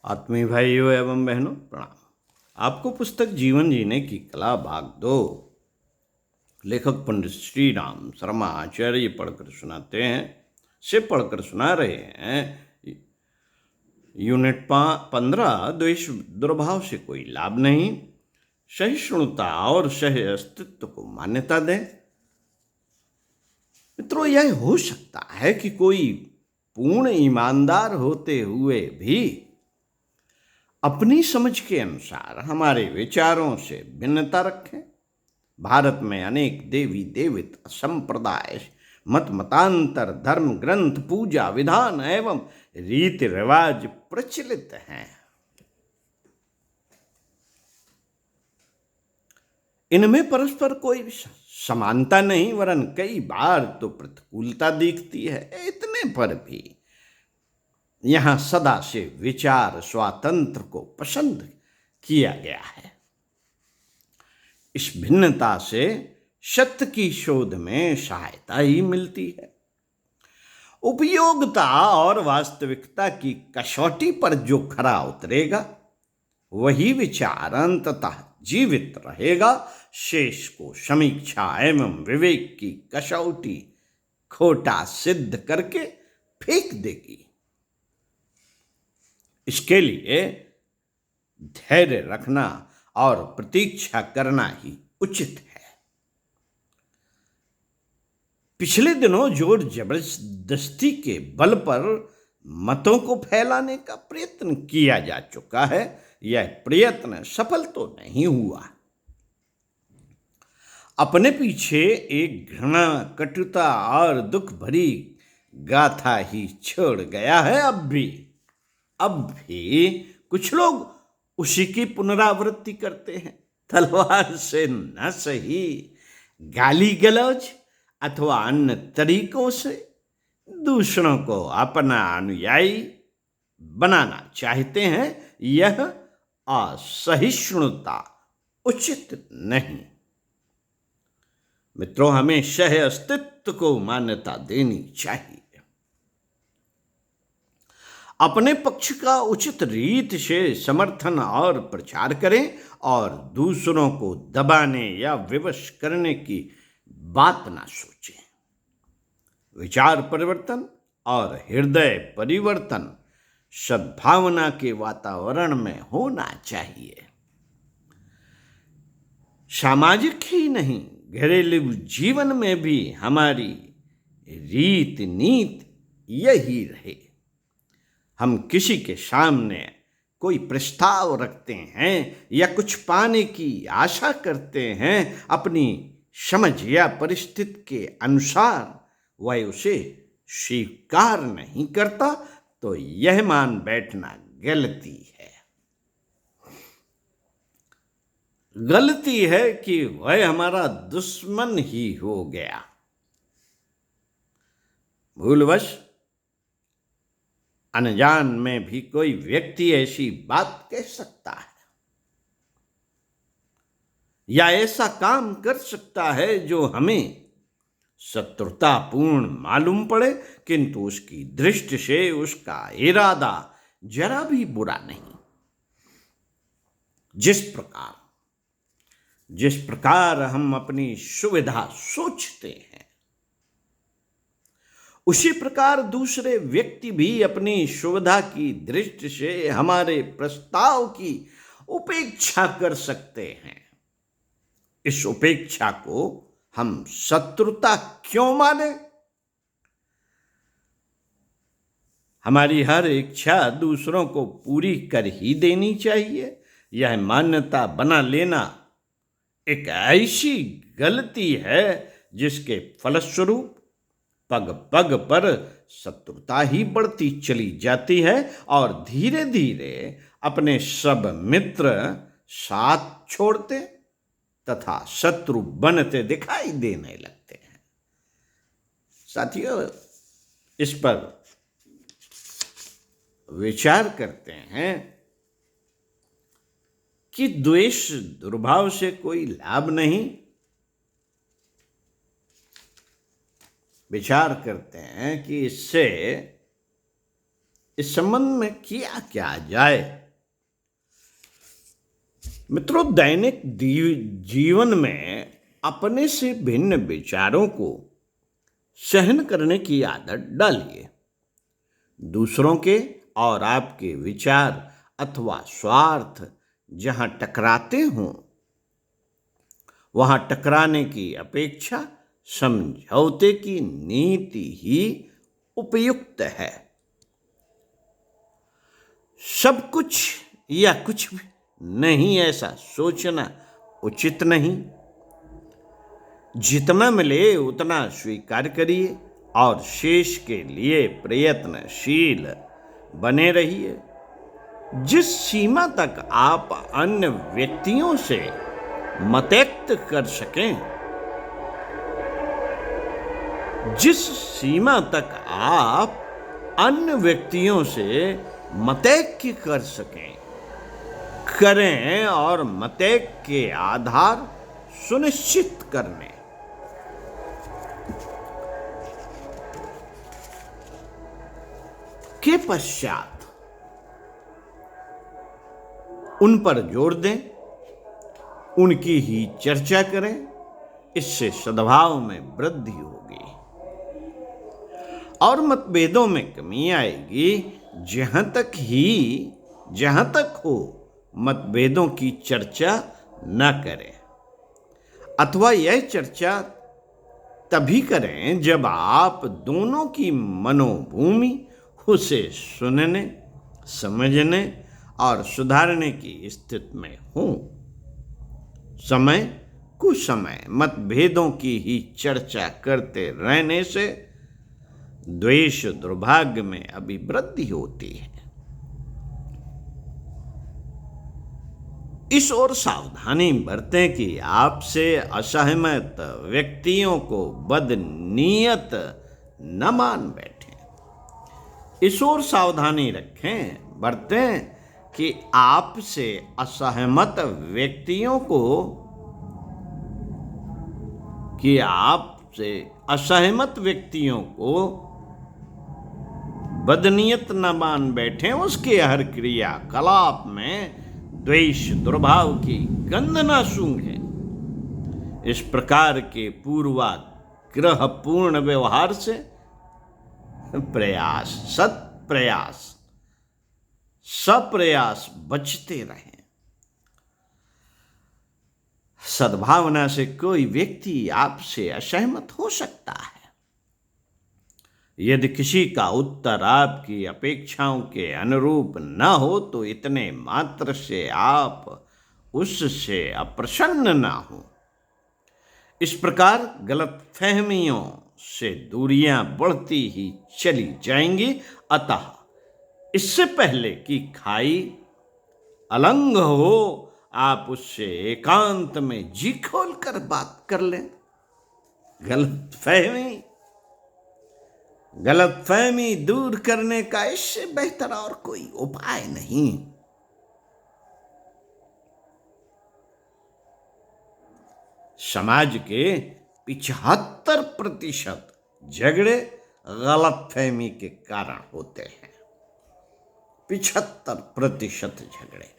आत्मीय भाइयों एवं बहनों प्रणाम। आपको पुस्तक जीवन जीने की कला भाग 2 लेखक पंडित श्री राम शर्मा आचार्य पढ़कर सुनाते हैं से पढ़कर सुना रहे हैं। यूनिट 15 द्वेष दुर्भाव से कोई लाभ नहीं, सहिष्णुता और सह अस्तित्व को मान्यता दें। मित्रों, यह हो सकता है कि कोई पूर्ण ईमानदार होते हुए भी अपनी समझ के अनुसार हमारे विचारों से भिन्नता रखें। भारत में अनेक देवी देवता संप्रदाय, मत मतांतर, धर्म ग्रंथ, पूजा विधान एवं रीति रिवाज प्रचलित हैं। इनमें परस्पर कोई समानता नहीं, वरन कई बार तो प्रतिकूलता दिखती है। इतने पर भी यहां सदा से विचार स्वातंत्र को पसंद किया गया है। इस भिन्नता से सत्य की शोध में सहायता ही मिलती है। उपयोगिता और वास्तविकता की कसौटी पर जो खरा उतरेगा वही विचार अंततः जीवित रहेगा। शेष को समीक्षा एवं विवेक की कसौटी खोटा सिद्ध करके फेंक देगी। इसके लिए धैर्य रखना और प्रतीक्षा करना ही उचित है। पिछले दिनों जोर जबरदस्ती के बल पर मतों को फैलाने का प्रयत्न किया जा चुका है। यह प्रयत्न सफल तो नहीं हुआ। अपने पीछे एक घृणा, कटुता और दुख भरी गाथा ही छोड़ गया है। अब भी कुछ लोग उसी की पुनरावृत्ति करते हैं। तलवार से न सही, गाली गलौज अथवा अन्य तरीकों से दूसरों को अपना अनुयायी बनाना चाहते हैं। यह असहिष्णुता उचित नहीं। मित्रों, हमें सह अस्तित्व को मान्यता देनी चाहिए। अपने पक्ष का उचित रीत से समर्थन और प्रचार करें और दूसरों को दबाने या विवश करने की बात ना सोचें। विचार परिवर्तन और हृदय परिवर्तन सद्भावना के वातावरण में होना चाहिए। सामाजिक ही नहीं, घरेलू जीवन में भी हमारी रीत नीति यही रहे। हम किसी के सामने कोई प्रस्ताव रखते हैं या कुछ पाने की आशा करते हैं, अपनी समझ या परिस्थिति के अनुसार वह उसे स्वीकार नहीं करता तो यह मान बैठना गलती है। गलती है कि वह हमारा दुश्मन ही हो गया। भूलवश अनजान में भी कोई व्यक्ति ऐसी बात कह सकता है या ऐसा काम कर सकता है जो हमें शत्रुतापूर्ण मालूम पड़े, किंतु उसकी दृष्टि से उसका इरादा जरा भी बुरा नहीं। जिस प्रकार हम अपनी सुविधा सोचते हैं, उसी प्रकार दूसरे व्यक्ति भी अपनी सुविधा की दृष्टि से हमारे प्रस्ताव की उपेक्षा कर सकते हैं। इस उपेक्षा को हम शत्रुता क्यों माने? हमारी हर इच्छा दूसरों को पूरी कर ही देनी चाहिए। यह मान्यता बना लेना एक ऐसी गलती है जिसके फलस्वरूप पग पग पर शत्रुता ही बढ़ती चली जाती है और धीरे धीरे अपने सब मित्र साथ छोड़ते तथा शत्रु बनते दिखाई देने लगते हैं। साथियों, इस पर विचार करते हैं कि द्वेष दुर्भाव से कोई लाभ नहीं। विचार करते हैं कि इससे इस संबंध में किया क्या जाए? मित्रों, दैनिक जीवन में अपने से भिन्न विचारों को सहन करने की आदत डालिए। दूसरों के और आपके विचार अथवा स्वार्थ जहां टकराते हों, वहां टकराने की अपेक्षा समझौते की नीति ही उपयुक्त है। सब कुछ या कुछ भी नहीं, ऐसा सोचना उचित नहीं। जितना मिले उतना स्वीकार करिए और शेष के लिए प्रयत्नशील बने रहिए। जिस सीमा तक आप अन्य व्यक्तियों से मतैक्त कर सकें, जिस सीमा तक आप अन्य व्यक्तियों से मतैक्य कर सकें, करें और मतैक्य के आधार सुनिश्चित करने। के पश्चात उन पर जोर दें, उनकी ही चर्चा करें। इससे सद्भाव में वृद्धि होगी और मतभेदों में कमी आएगी। जहां तक हो मतभेदों की चर्चा न करें, अथवा यह चर्चा तभी करें जब आप दोनों की मनोभूमि उसे सुनने, समझने और सुधारने की स्थिति में हो। समय कुसमय मतभेदों की ही चर्चा करते रहने से द्वेष दुर्भाग्य में अभिवृद्धि होती है। इस ओर सावधानी बरतें कि आपसे असहमत व्यक्तियों को बदनीयत न मान बैठे। इस ओर सावधानी बरतें कि आपसे असहमत व्यक्तियों को बदनीयत न मान बैठे। उसके हर क्रियाकलाप में द्वेष दुर्भाव की गंध न सूंघें। इस प्रकार के पूर्वाग्रहपूर्ण व्यवहार से सप्रयास बचते रहें। सद्भावना से कोई व्यक्ति आपसे असहमत हो सकता है। यदि किसी का उत्तर आपकी अपेक्षाओं के अनुरूप न हो तो इतने मात्र से आप उससे अप्रसन्न न हो। इस प्रकार गलतफहमियों से दूरियां बढ़ती ही चली जाएंगी। अतः इससे पहले कि खाई अलंग हो, आप उससे एकांत में जी खोल कर बात कर लें। गलतफहमी दूर करने का इससे बेहतर और कोई उपाय नहीं। समाज के 75% झगड़े गलतफहमी के कारण होते हैं। 75% झगड़े।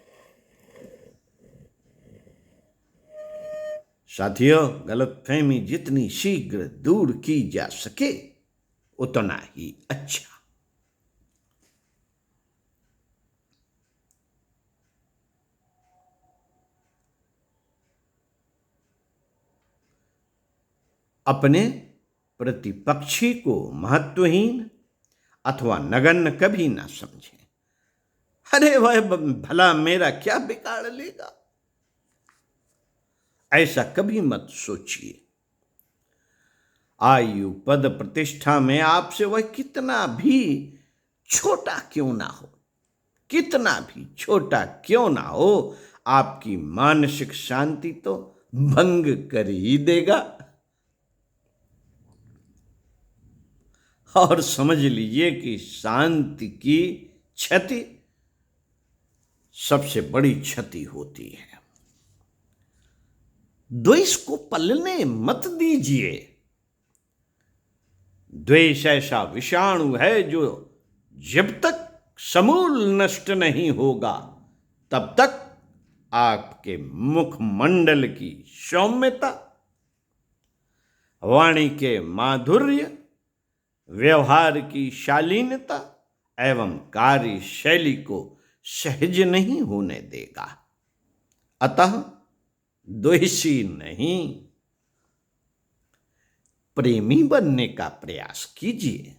साथियों, गलतफहमी जितनी शीघ्र दूर की जा सके उतना ही अच्छा। अपने प्रतिपक्षी को महत्वहीन अथवा नगण्य कभी ना समझें। अरे वह भला मेरा क्या बिगाड़ लेगा, ऐसा कभी मत सोचिए। आयु पद प्रतिष्ठा में आपसे वह कितना भी छोटा क्यों ना हो, आपकी मानसिक शांति तो भंग कर ही देगा। और समझ लीजिए कि शांति की क्षति सबसे बड़ी क्षति होती है। द्वेष को पलने मत दीजिए। द्वेष ऐसा विषाणु है जो जब तक समूल नष्ट नहीं होगा, तब तक आपके मुखमंडल की सौम्यता, वाणी के माधुर्य, व्यवहार की शालीनता एवं कार्यशैली को सहज नहीं होने देगा। अतः द्वेषी नहीं, प्रेमी बनने का प्रयास कीजिए।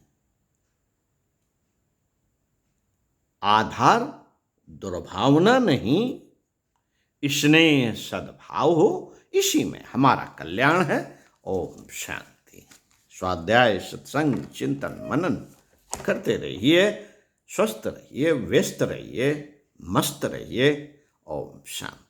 आधार दुर्भावना नहीं, स्नेह सद्भाव हो, इसी में हमारा कल्याण है। ओम शांति। स्वाध्याय, सत्संग, चिंतन, मनन करते रहिए, स्वस्थ रहिए, व्यस्त रहिए, मस्त रहिए। ओम शांति।